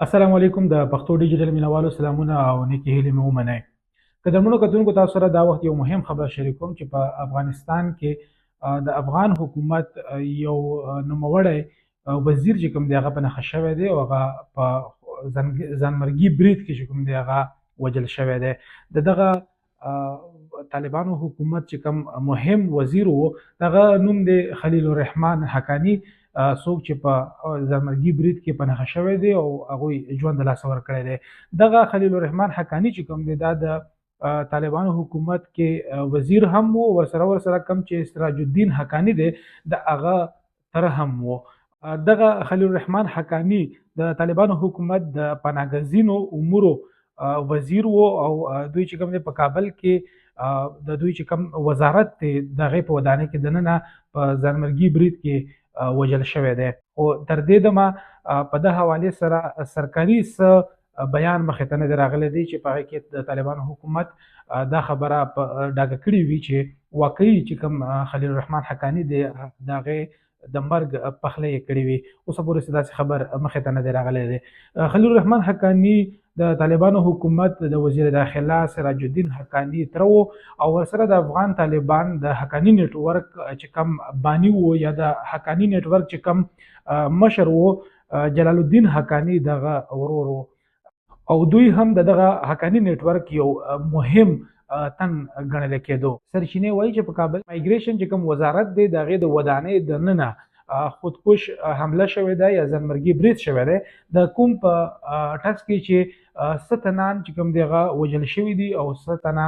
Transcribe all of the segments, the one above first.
السلام علیکم د پښتو ډیجیټل مینوالو سلامونه او نیکی هیلې مې ومنئ. قدرمنو کتونکو تاسو سره دا وخت یو مهم خبر شریکوم چې په افغانستان کې د افغان حکومت یو نوموړی وزیر چې کوم دی هغه په نښه شوی دی او هغه په ځانمرګي برید کې چې کوم دی هغه وژل شوی دی. د دغه طالبانو حکومت چې کوم مهم وزیر و دغه نوم دی خلیل الرحمن حقانی، څوک چې په ځانمرګي برید کې په نښه شوی دی او هغوی ژوند د لاسه ورکړی دی. دغه خلیل الرحمن حقانی چې کوم دی دا د طالبانو حکومت کې وزیر هم و، ورسره کم چې سراج الدین حقانی دی د هغه تره هم و. دغه خلیل الرحمن حقانی د طالبانو حکومت د پناهګزینو امورو وزیر و او دوی چې کوم دی په کابل کې د دوی چې کوم وزارت دی د هغې په ودانۍ کې دننه په ځانمرګي برید کې وژل شوی دی. خو تر دې دمه په دې حوالې سره سرکاري څه بیان مخې ته نه دی راغلی دی چې په هغې کې د طالبانو حکومت دا خبره په ډاګه کړې وي چې واقعي چې کوم خلیل الرحمن حقانی دی د هغې د مرګ پخلی یې کړې وي. اوسه پورې داسې خبر مخې ته نه دی راغلی دی. خلیل الرحمن حقانی د طالبانو حکومت د وزیر داخله سراج الدین حقانی تره و او ورسره د افغان طالبان د حقانی نیټورک چې کم بانی وو یا د حقانی نیټورک چې کم مشر وو جلال الدین حقانی دغه ورور وو او دوی هم دغه حقانی نیټورک یو مهم تن ګڼل کېدو. سرچینې وایي چې په کابل مایګریشن چې کوم وزارت دی د هغې د ودانۍ دننه خودکش حمله شوې ده یا ځانمرګي برید شوی دی. د کوم په ټس کې چې 7 تنان چې کوم دی هغه وژل شوي دي او 7 تنه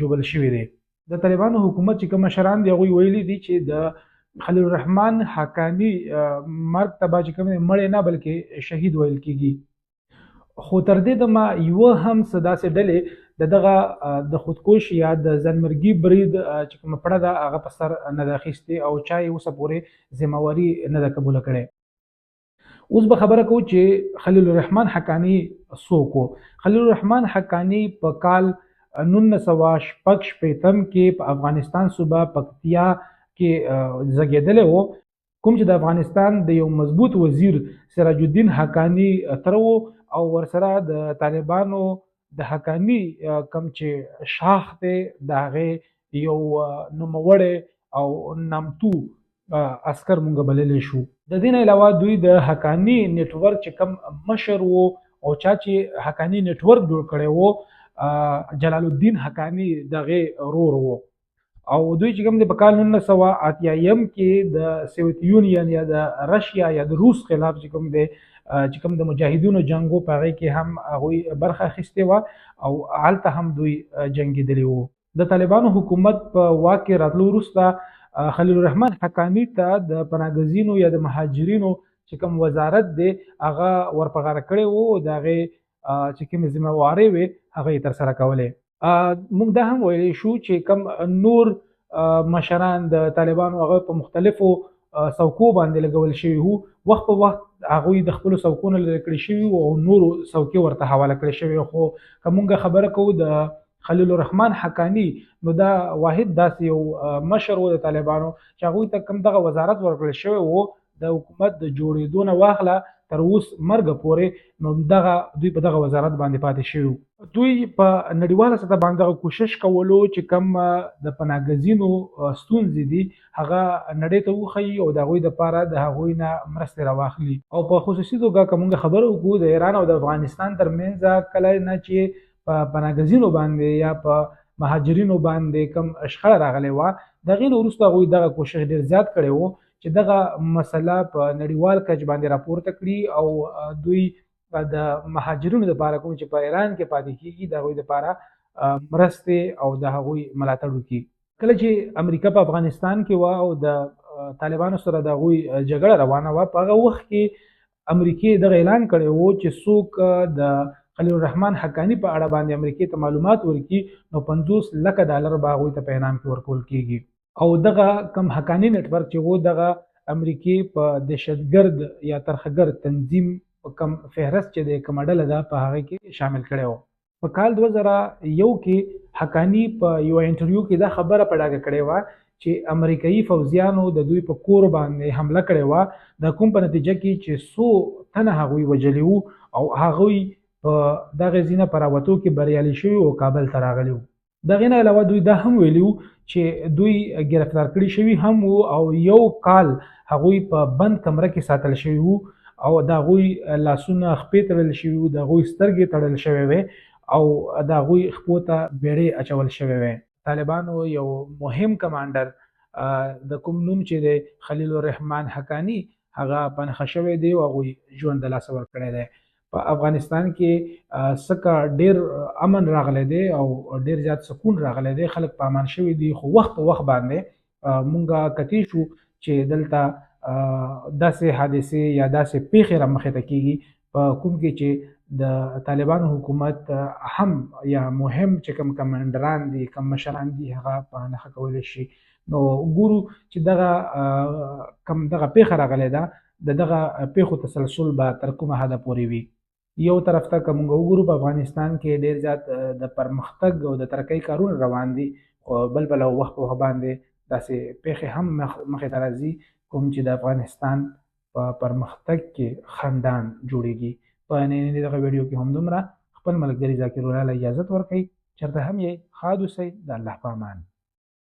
جوبل شوي دي. د طالبانو حکومت چې کوم مشران دی هغوی ویلي دي چې د خلیل الرحمن حقانی مرګ ته به چې کوم دی مړی نه بلکې شهید ویل کېږي. خو تر دې دمه یوه هم څه داسې ډلې د دغه د خودکش یا د ځانمرګي برید چې کومه پړه ده هغه په سر نه ده اخیستې او چا یې اوسه پورې ذمهواري نه ده قبوله کړې. اوس به خبره کوو چې خلیل الرحمن حقانی څوک و. خلیل الرحمن حقانی په کال 1986 کې په افغانستان صوبه پکتیا کې زیږېدلی و، کوم چې د افغانستان د یو مضبوط وزیر سراج الدین حقانی تره و او ورسره د طالبانو د حقانی کم چې شاخ دی د هغې یو نوموړی او نامتو عسکر مونږ بللی شو. د دې نه علاوه دوی د حقانی نیټورک چې کم مشر و او چا چې حقانی نیټورک جوړ کړی و جلال الدین حقانی د هغې ورور و او دوی چې کوم دی په کال 1988 کې د سوویت یونین یا د رشیا یا د روس خلاف چې کوم دی چې کوم د مجاهدینو جنګو په هغې کې هم هغوی برخه اخیستې وه او هلته هم دوی جنګېدلي وو. د طالبانو حکومت په واک کې راتلو وروسته خلیل الرحمن حقانی ته د پناهګزینو یا د مهاجرینو چې کوم وزارت دی هغه ورپه غاړه کړی و او د هغې چې کومې ذمهوارۍ وې هغه یې ترسره کولې. موږ دا هم ویلی شو چې کوم نور مشران د طالبانو هغه په مختلفو څوکو باندې لګول شوي وو، وخت په وخت هغوی د خپلو څوکو نه لرې کړي شوي وو او نورو څوکې ورته حواله کړې شوې. خو که موږ خبره کوو د خلیل الرحمن حقانی نو دا واحد داسې یو مشر و د طالبانو چې هغوی ته کوم دغه وزارت ورکړل شوی و د حکومت د جوړېدو نه واخله تر اوس مرګ پورې، نو دغه دوی په دغه وزارت باندې پاتې شوي. دوی په نړیواله سطح باندې کوشش کولو چې کوم د پناهګزینو ستونزې دي هغه نړۍ ته وښیي او د هغوی دپاره د هغوی نه مرستې راواخلي. او په خصوصي توګه که موږ خبره وکړو د ایران او د افغانستان ترمنځ کله نه چې په پناهګزینو باندې یا په مهاجرینو باندې کوم شخړه راغلی وه د هغې نه وروسته هغوی دغه کوشش ډېر زیات کړی و چې دغه مسله په نړیوال کچ باندې راپورته کړي او دوی د مهاجرینو دپاره کوم چې په ایران کې پاتې کېږي د هغوی دپاره مرستې او د هغوی ملاتړ وکړي. کله چې امریکا په افغانستان کې وه او د طالبانو سره د هغوی جګړه روانه وه په هغه وخت کې امریکې دغه اعلان کړی و چې څوک د خلیل الرحمن حقانی په اړه باندې امریکې ته معلومات ورکړي نو $50,00,000 به هغوی ته په انعام کې ورکول کېږي. او دغه کم حقانی نیټورک چې و دغه امریکې په دهشتګرد یا ترخګرد تنظیم په کم فهرست چې د کومه ډله ده په هغې کې شامل کړی و. په کال 2001 کې حقانی په یو انټرویو کې دا خبره په ډاګه کړې وه چې امریکایي فوځیانو د دوی په کور باندې حمله کړې وه د کوم په نتیجه کې چې څو تنه هغوی وژلي وو او هغوی په دغه ځینه په راوتو کې بریالي شوي او کابل ته راغلي وو. دغې نه علاوه دوی دا هم ویلي وو چې دوی ګرفتار کړي شوي هم وو او یو کال هغوی په بند کمره کې ساتل شوي وو او د هغوی لاسونه خپې تړل شوي وو، د هغوی سترګې تړل شوې وې او د هغوی خپو ته بیړۍ اچول شوې وې. طالبانو یو مهم کمانډر د کوم نوم چې د خلیل الرحمن حقانی هغه پنهخه شوی دی او هغوی ژوند د لاسه ورکړی دی. په افغانستان کې سکه ډیر امن راغلی دی او ډیر زیات سکون راغلی دی، خلک په امان شوي دي، خو وخت په وخت باندې مونږ کتی شو چې دلته داسې حادثې یا داسې پیښې رامخې ته کیږي په کوم کې چې د طالبانو حکومت هم یا مهم چې کوم کمانډران دي کوم مشران دي هغه په نښه کولی شي. نو ګورو چې دغه پیښه راغلی ده د دغه پیښو تسلسل به تر کومه حده پورې وي. یو طرف ته که موږ وګورو په افغانستان کې ډیر زیات د پرمختګ او د ترقۍ کارونه روان دي، خو بل وخت په وخت باندې داسې پیښې هم مخې ته راځي کوم چې د افغانستان په پرمختګ کې خنډان جوړیږي. په نننۍ دغه ویډیو کې هم دومره. خپل ملګري ذاکر الله له اجازت ورکوي، چېرته هم یې ښاد اوسئ، د الله په امان.